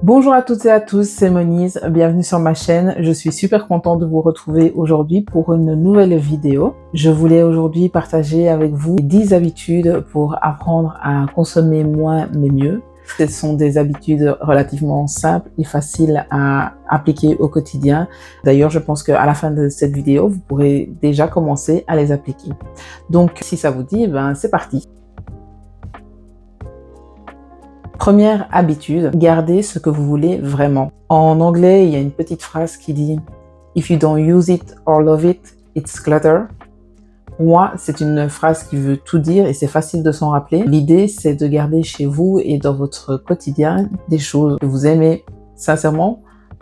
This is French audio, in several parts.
Bonjour à toutes et à tous, c'est Moniz, bienvenue sur ma chaîne. Je suis super contente de vous retrouver aujourd'hui pour une nouvelle vidéo. Je voulais aujourd'hui partager avec vous 10 habitudes pour apprendre à consommer moins mais mieux. Ce sont des habitudes relativement simples et faciles à appliquer au quotidien. D'ailleurs, je pense qu'à la fin de cette vidéo, vous pourrez déjà commencer à les appliquer. Donc, si ça vous dit, c'est parti. Première habitude, gardez ce que vous voulez vraiment. En anglais, il y a une petite phrase qui dit « If you don't use it or love it, it's clutter ». Pour moi, c'est une phrase qui veut tout dire et c'est facile de s'en rappeler. L'idée, c'est de garder chez vous et dans votre quotidien des choses que vous aimez sincèrement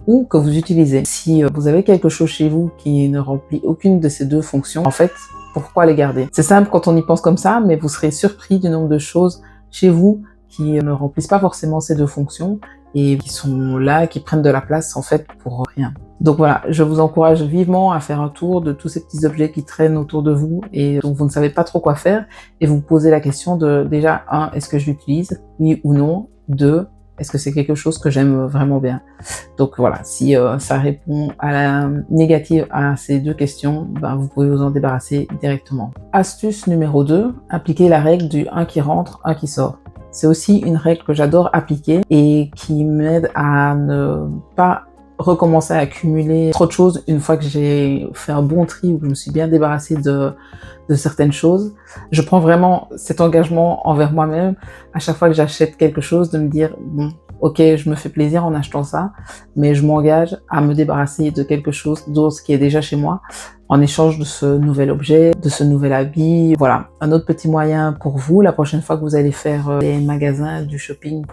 ou que vous utilisez. Si vous avez quelque chose chez vous qui ne remplit aucune de ces deux fonctions, en fait, pourquoi les garder? C'est simple quand on y pense comme ça, mais vous serez surpris du nombre de choses chez vous qui ne remplissent pas forcément ces deux fonctions et qui sont là, qui prennent de la place en fait pour rien. Donc voilà, je vous encourage vivement à faire un tour de tous ces petits objets qui traînent autour de vous et dont vous ne savez pas trop quoi faire et vous posez la question de déjà, 1, est-ce que je l'utilise? Oui ou non? 2, est-ce que c'est quelque chose que j'aime vraiment bien? Donc voilà, si ça répond à la négative à ces deux questions, vous pouvez vous en débarrasser directement. Astuce numéro 2, appliquez la règle du 1 qui rentre, 1 qui sort. C'est aussi une règle que j'adore appliquer et qui m'aide à ne pas recommencer à accumuler trop de choses une fois que j'ai fait un bon tri ou que je me suis bien débarrassée de certaines choses. Je prends vraiment cet engagement envers moi-même à chaque fois que j'achète quelque chose de me dire bon, ok, je me fais plaisir en achetant ça, mais je m'engage à me débarrasser de quelque chose d'autre qui est déjà chez moi en échange de ce nouvel objet, de ce nouvel habit. Voilà, un autre petit moyen pour vous, la prochaine fois que vous allez faire des magasins, du shopping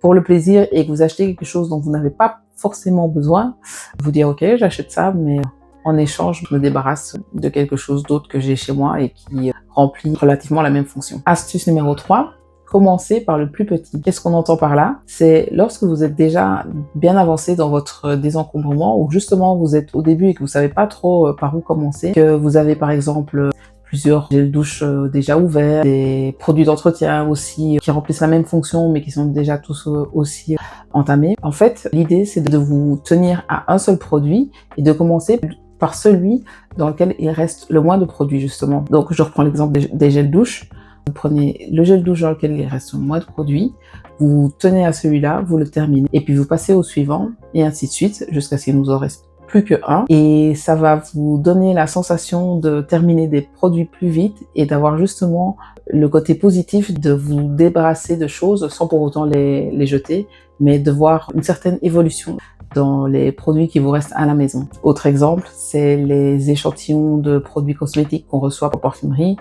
pour le plaisir et que vous achetez quelque chose dont vous n'avez pas forcément besoin, vous dire ok, j'achète ça, mais en échange, je me débarrasse de quelque chose d'autre que j'ai chez moi et qui remplit relativement la même fonction. Astuce numéro 3. Commencez par le plus petit. Qu'est-ce qu'on entend par là? C'est lorsque vous êtes déjà bien avancé dans votre désencombrement ou justement vous êtes au début et que vous savez pas trop par où commencer, que vous avez par exemple plusieurs gels douche déjà ouverts, des produits d'entretien aussi qui remplissent la même fonction mais qui sont déjà tous aussi entamés. En fait, l'idée c'est de vous tenir à un seul produit et de commencer par celui dans lequel il reste le moins de produits justement. Donc je reprends l'exemple des gels douche. Vous prenez le gel douche dans lequel il reste moins de produits, vous tenez à celui-là, vous le terminez, et puis vous passez au suivant, et ainsi de suite, jusqu'à ce qu'il nous en reste plus que un. Et ça va vous donner la sensation de terminer des produits plus vite et d'avoir justement le côté positif de vous débarrasser de choses sans pour autant les jeter, mais de voir une certaine évolution dans les produits qui vous restent à la maison. Autre exemple, c'est les échantillons de produits cosmétiques qu'on reçoit en parfumerie.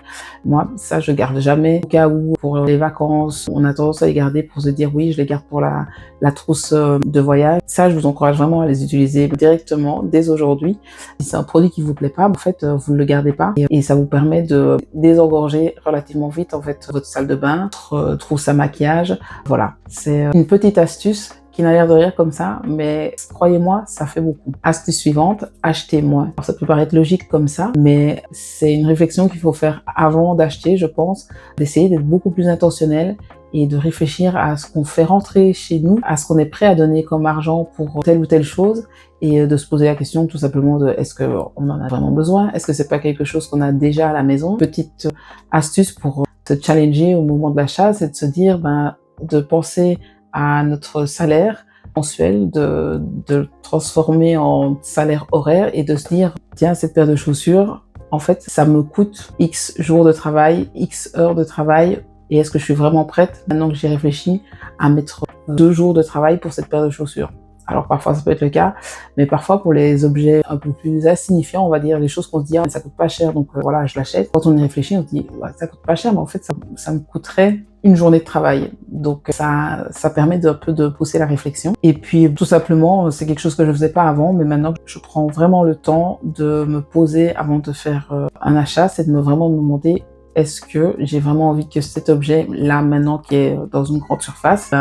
Moi, ça, je garde jamais. Au cas où, pour les vacances, on a tendance à les garder pour se dire oui, je les garde pour la trousse de voyage. Ça, je vous encourage vraiment à les utiliser directement, dès aujourd'hui. Si c'est un produit qui vous plaît pas, en fait, vous ne le gardez pas. Et ça vous permet de désengorger relativement vite, en fait, votre salle de bain, votre trousse à maquillage. Voilà. C'est une petite astuce qui n'a l'air de rien comme ça, mais croyez-moi, ça fait beaucoup. Astuce suivante, achetez moins. Alors, ça peut paraître logique comme ça, mais c'est une réflexion qu'il faut faire avant d'acheter, je pense, d'essayer d'être beaucoup plus intentionnel et de réfléchir à ce qu'on fait rentrer chez nous, à ce qu'on est prêt à donner comme argent pour telle ou telle chose, et de se poser la question tout simplement de est-ce qu'on en a vraiment besoin? Est-ce que c'est pas quelque chose qu'on a déjà à la maison? Petite astuce pour se challenger au moment de l'achat, c'est de se dire, de penser à notre salaire mensuel, de le transformer en salaire horaire et de se dire, tiens, cette paire de chaussures, en fait, ça me coûte X jours de travail, X heures de travail, et est-ce que je suis vraiment prête, maintenant que j'y réfléchis, à mettre 2 jours de travail pour cette paire de chaussures? Alors parfois ça peut être le cas, mais parfois pour les objets un peu plus insignifiants, on va dire, les choses qu'on se dit, ça coûte pas cher, donc voilà, je l'achète. Quand on y réfléchit, on se dit, ça coûte pas cher, mais en fait ça me coûterait une journée de travail. Donc ça permet d'un peu de pousser la réflexion. Et puis tout simplement, c'est quelque chose que je faisais pas avant, mais maintenant je prends vraiment le temps de me poser avant de faire un achat, c'est de vraiment me demander, est-ce que j'ai vraiment envie que cet objet, là maintenant qui est dans une grande surface,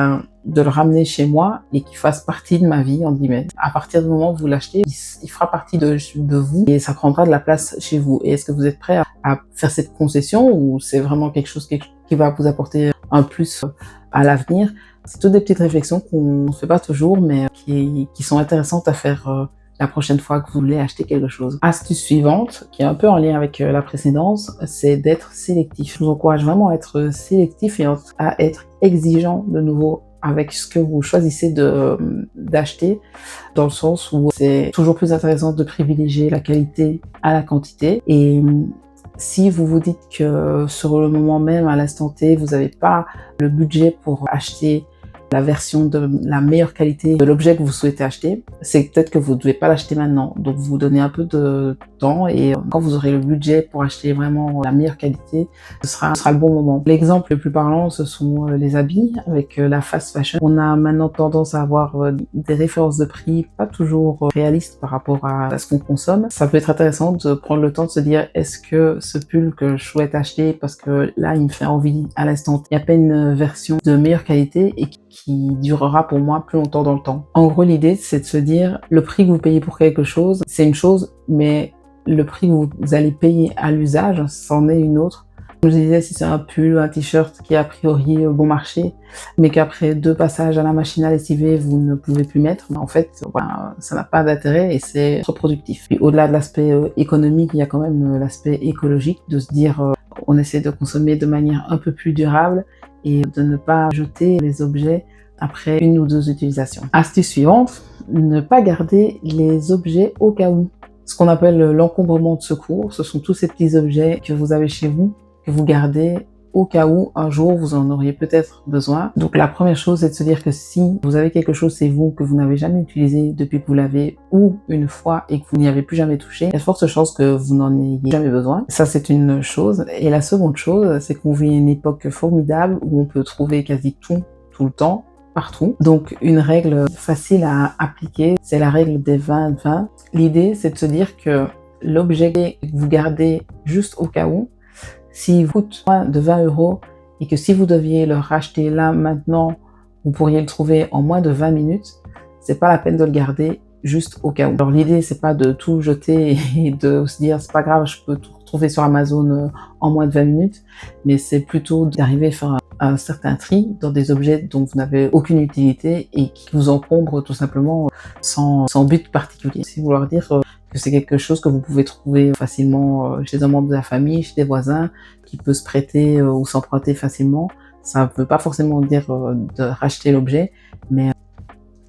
de le ramener chez moi et qu'il fasse partie de ma vie, en guillemets. À partir du moment où vous l'achetez, il fera partie de vous et ça prendra de la place chez vous. Et est-ce que vous êtes prêt à faire cette concession ou c'est vraiment quelque chose qui va vous apporter un plus à l'avenir? C'est toutes des petites réflexions qu'on ne fait pas toujours, mais qui sont intéressantes à faire la prochaine fois que vous voulez acheter quelque chose. Astuce suivante, qui est un peu en lien avec la précédente, c'est d'être sélectif. Je vous encourage vraiment à être sélectif et à être exigeant de nouveau avec ce que vous choisissez d'acheter, dans le sens où c'est toujours plus intéressant de privilégier la qualité à la quantité. Et si vous vous dites que sur le moment même, à l'instant T, vous n'avez pas le budget pour acheter la version de la meilleure qualité de l'objet que vous souhaitez acheter, c'est peut-être que vous ne devez pas l'acheter maintenant. Donc vous donnez un peu de temps et quand vous aurez le budget pour acheter vraiment la meilleure qualité, ce sera le bon moment. L'exemple le plus parlant, ce sont les habits avec la fast fashion. On a maintenant tendance à avoir des références de prix pas toujours réalistes par rapport à ce qu'on consomme. Ça peut être intéressant de prendre le temps de se dire, est-ce que ce pull que je souhaite acheter parce que là il me fait envie à l'instant, il n'y a pas une version de meilleure qualité et qui durera pour moi plus longtemps dans le temps. En gros, l'idée, c'est de se dire, le prix que vous payez pour quelque chose, c'est une chose, mais le prix que vous allez payer à l'usage, c'en est une autre. Comme je disais, si c'est un pull, un t-shirt qui est a priori bon marché, mais qu'après 2 passages à la machine à lessiver, vous ne pouvez plus mettre, en fait, voilà, ça n'a pas d'intérêt et c'est contre-productif. Puis au-delà de l'aspect économique, il y a quand même l'aspect écologique, de se dire, on essaie de consommer de manière un peu plus durable et de ne pas jeter les objets après 1 ou 2 utilisations. Astuce suivante, ne pas garder les objets au cas où. Ce qu'on appelle l'encombrement de secours, ce sont tous ces petits objets que vous avez chez vous, que vous gardez au cas où un jour vous en auriez peut-être besoin. Donc la première chose, c'est de se dire que si vous avez quelque chose chez vous que vous n'avez jamais utilisé depuis que vous l'avez ou une fois et que vous n'y avez plus jamais touché, il y a de fortes chances que vous n'en ayez jamais besoin. Ça, c'est une chose. Et la seconde chose, c'est qu'on vit une époque formidable où on peut trouver quasi tout le temps, partout. Donc une règle facile à appliquer, c'est la règle des 20-20. L'idée, c'est de se dire que l'objet que vous gardez juste au cas où, s'il coûte moins de 20 € et que si vous deviez le racheter là maintenant, vous pourriez le trouver en moins de 20 minutes, c'est pas la peine de le garder juste au cas où. Alors l'idée, c'est pas de tout jeter et de se dire c'est pas grave, je peux tout retrouver sur Amazon en moins de 20 minutes, mais c'est plutôt d'arriver à faire un certain tri dans des objets dont vous n'avez aucune utilité et qui vous encombrent tout simplement sans but particulier. C'est vouloir dire que c'est quelque chose que vous pouvez trouver facilement chez un membre de la famille, chez des voisins, qui peut se prêter ou s'emprunter facilement. Ça ne veut pas forcément dire de racheter l'objet, mais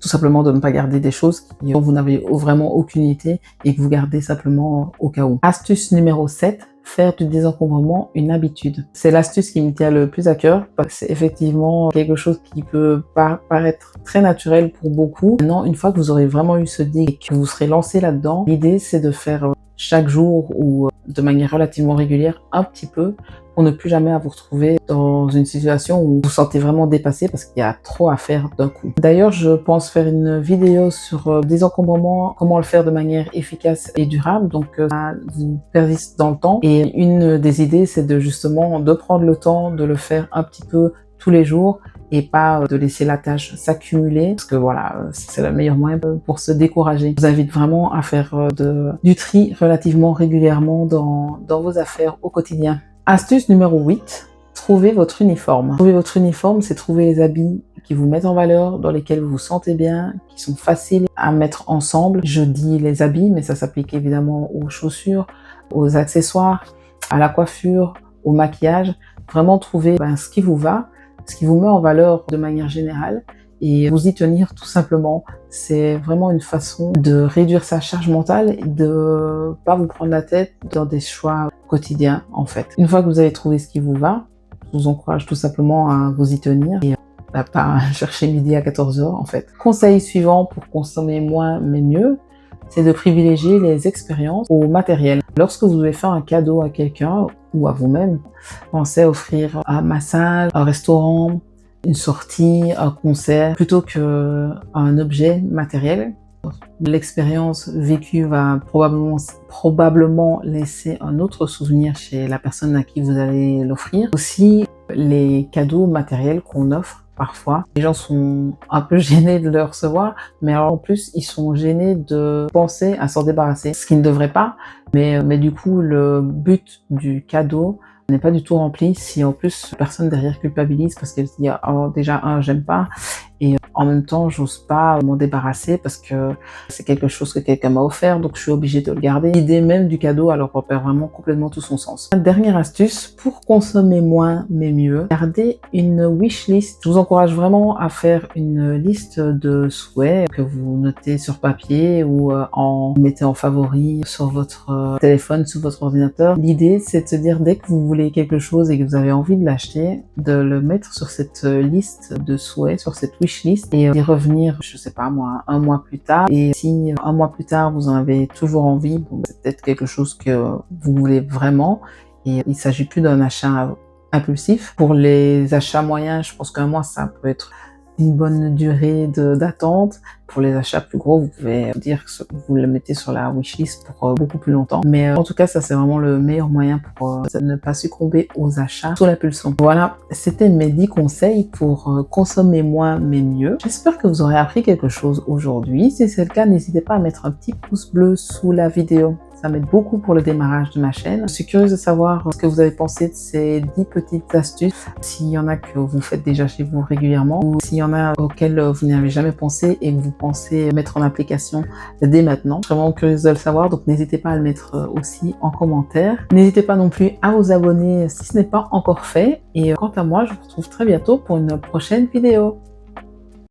tout simplement de ne pas garder des choses dont vous n'avez vraiment aucune utilité et que vous gardez simplement au cas où. Astuce numéro 7, faire du désencombrement une habitude. C'est l'astuce qui me tient le plus à cœur parce que c'est effectivement quelque chose qui peut paraître très naturel pour beaucoup. Maintenant, une fois que vous aurez vraiment eu ce déclic et que vous serez lancé là-dedans, l'idée c'est de faire chaque jour ou de manière relativement régulière un petit peu pour ne plus jamais vous retrouver dans une situation où vous vous sentez vraiment dépassé parce qu'il y a trop à faire d'un coup. D'ailleurs, je pense faire une vidéo sur désencombrement, comment le faire de manière efficace et durable, donc ça vous persiste dans le temps. Et une des idées, c'est de justement de prendre le temps de le faire un petit peu tous les jours et pas de laisser la tâche s'accumuler parce que voilà, c'est le meilleur moyen pour se décourager. Je vous invite vraiment à faire du tri relativement régulièrement dans vos affaires au quotidien. Astuce numéro 8, trouvez votre uniforme. Trouver votre uniforme, c'est trouver les habits qui vous mettent en valeur, dans lesquels vous vous sentez bien, qui sont faciles à mettre ensemble. Je dis les habits, mais ça s'applique évidemment aux chaussures, aux accessoires, à la coiffure, au maquillage. Vraiment trouver ce qui vous va, ce qui vous met en valeur de manière générale et vous y tenir tout simplement. C'est vraiment une façon de réduire sa charge mentale et de pas vous prendre la tête dans des choix quotidiens en fait. Une fois que vous avez trouvé ce qui vous va, je vous encourage tout simplement à vous y tenir et à pas chercher midi à 14 h en fait. Conseil suivant pour consommer moins mais mieux, c'est de privilégier les expériences au matériel. Lorsque vous devez faire un cadeau à quelqu'un ou à vous-même, pensez à offrir un massage, un restaurant, une sortie, un concert, plutôt qu'un objet matériel. L'expérience vécue va probablement laisser un autre souvenir chez la personne à qui vous allez l'offrir. Aussi, les cadeaux matériels qu'on offre, parfois, les gens sont un peu gênés de le recevoir, mais alors en plus, ils sont gênés de penser à s'en débarrasser, ce qui ne devrait pas, mais du coup, le but du cadeau n'est pas du tout rempli si en plus personne derrière culpabilise parce qu'elle se dit oh, déjà j'aime pas et en même temps j'ose pas m'en débarrasser parce que c'est quelque chose que quelqu'un m'a offert donc je suis obligée de le garder. L'idée même du cadeau alors repère vraiment complètement tout son sens. Dernière astuce pour consommer moins mais mieux, gardez une wish list. Je vous encourage vraiment à faire une liste de souhaits que vous notez sur papier ou en mettez en favori sur votre téléphone, sur votre ordinateur. L'idée c'est de se dire dès que vous voulez quelque chose et que vous avez envie de l'acheter, de le mettre sur cette liste de souhaits, sur cette wish list et d'y revenir, je sais pas moi, un mois plus tard. Et si un mois plus tard vous en avez toujours envie, bon, c'est peut-être quelque chose que vous voulez vraiment et il s'agit plus d'un achat impulsif. Pour les achats moyens, je pense qu'un mois ça peut être une bonne durée d'attente. Pour les achats plus gros, vous pouvez dire que vous le mettez sur la wishlist pour beaucoup plus longtemps. Mais en tout cas, ça c'est vraiment le meilleur moyen pour ne pas succomber aux achats sous l'impulsion. Voilà, c'était mes 10 conseils pour consommer moins mais mieux. J'espère que vous aurez appris quelque chose aujourd'hui. Si c'est le cas, n'hésitez pas à mettre un petit pouce bleu sous la vidéo. Ça m'aide beaucoup pour le démarrage de ma chaîne. Je suis curieuse de savoir ce que vous avez pensé de ces 10 petites astuces. S'il y en a que vous faites déjà chez vous régulièrement ou s'il y en a auxquelles vous n'y avez jamais pensé et que vous pensez mettre en application dès maintenant. Je suis vraiment curieuse de le savoir, donc n'hésitez pas à le mettre aussi en commentaire. N'hésitez pas non plus à vous abonner si ce n'est pas encore fait. Et quant à moi, je vous retrouve très bientôt pour une prochaine vidéo.